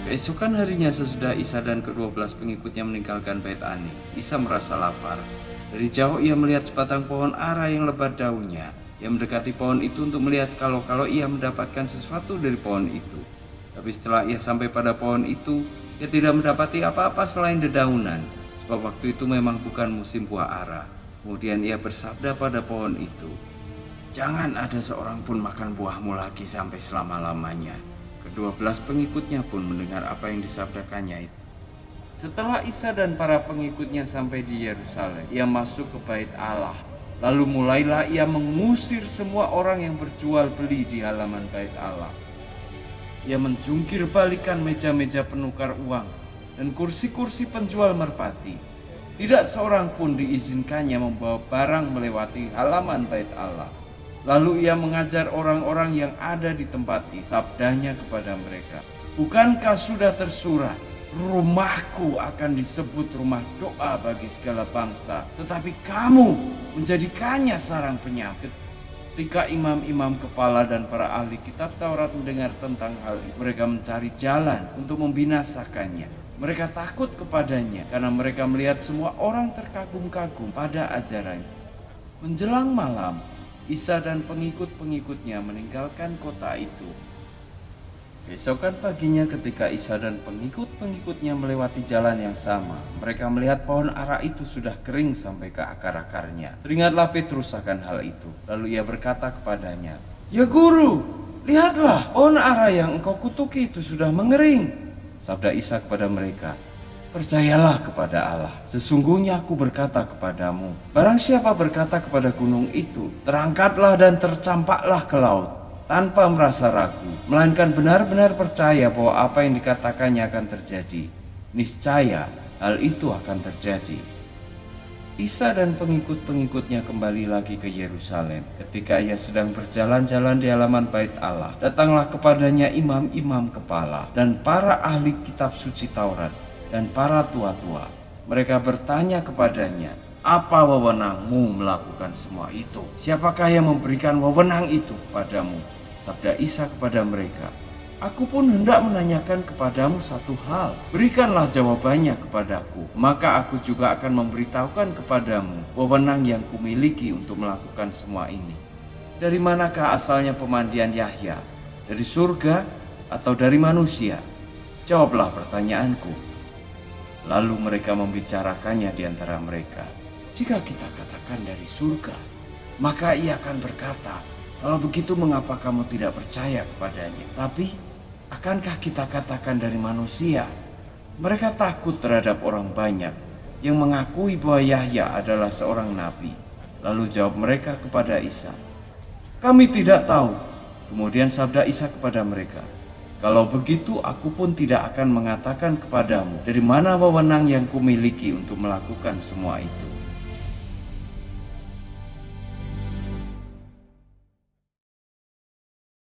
Keesokan harinya sesudah Isa dan ke-12 pengikutnya meninggalkan Bait Ani, Isa merasa lapar. Dari jauh ia melihat sebatang pohon ara yang lebat daunnya. Ia mendekati pohon itu untuk melihat kalau ia mendapatkan sesuatu dari pohon itu. Tapi setelah ia sampai pada pohon itu, ia tidak mendapati apa-apa selain dedaunan, sebab waktu itu memang bukan musim buah ara. Kemudian ia bersabda pada pohon itu, "Jangan ada seorang pun makan buahmu lagi sampai selama-lamanya." Ke-12 pengikutnya pun mendengar apa yang disabdakannya itu. Setelah Isa dan para pengikutnya sampai di Yerusalem, ia masuk ke Bait Allah. Lalu mulailah ia mengusir semua orang yang berjual beli di halaman Bait Allah. Ia menjungkir balikan meja-meja penukar uang dan kursi-kursi penjual merpati. Tidak seorang pun diizinkannya membawa barang melewati halaman Bait Allah. Lalu ia mengajar orang-orang yang ada di tempat itu. Sabdanya kepada mereka, "Bukankah sudah tersurat, rumahku akan disebut rumah doa bagi segala bangsa, tetapi kamu menjadikannya sarang penyakit." Ketika imam-imam kepala dan para ahli kitab Taurat mendengar tentang hal itu, mereka mencari jalan untuk membinasakannya. Mereka takut kepadanya karena mereka melihat semua orang terkagum-kagum pada ajarannya. Menjelang malam, Isa dan pengikut-pengikutnya meninggalkan kota itu. Besokan paginya ketika Isa dan pengikut-pengikutnya melewati jalan yang sama, mereka melihat pohon ara itu sudah kering sampai ke akar-akarnya. Teringatlah Petrus akan hal itu. Lalu ia berkata kepadanya, "Ya guru, lihatlah, pohon ara yang engkau kutuki itu sudah mengering." Sabda Isa kepada mereka, "Percayalah kepada Allah. Sesungguhnya aku berkata kepadamu, barang siapa berkata kepada gunung itu, terangkatlah dan tercampaklah ke laut, tanpa merasa ragu, melainkan benar-benar percaya bahwa apa yang dikatakannya akan terjadi, niscaya hal itu akan terjadi." Isa dan pengikut-pengikutnya kembali lagi ke Yerusalem. Ketika ia sedang berjalan-jalan di halaman Bait Allah, datanglah kepadanya imam-imam kepala dan para ahli kitab suci Taurat dan para tua-tua. Mereka bertanya kepadanya, "Apa wewenangmu melakukan semua itu? Siapakah yang memberikan wewenang itu kepadamu?" Sabda Isa kepada mereka, "Aku pun hendak menanyakan kepadamu satu hal. Berikanlah jawabannya kepadaku, maka aku juga akan memberitahukan kepadamu wewenang yang kumiliki untuk melakukan semua ini. Dari manakah asalnya pemandian Yahya? Dari surga atau dari manusia? Jawablah pertanyaanku." Lalu mereka membicarakannya di antara mereka. "Jika kita katakan dari surga, maka ia akan berkata, 'Kalau begitu mengapa kamu tidak percaya kepadanya?' Tapi akankah kita katakan dari manusia?" Mereka takut terhadap orang banyak yang mengakui bahwa Yahya adalah seorang nabi. Lalu jawab mereka kepada Isa, "Kami tidak tahu." Kemudian sabda Isa kepada mereka, "Kalau begitu aku pun tidak akan mengatakan kepadamu dari mana wewenang yang kumiliki untuk melakukan semua itu."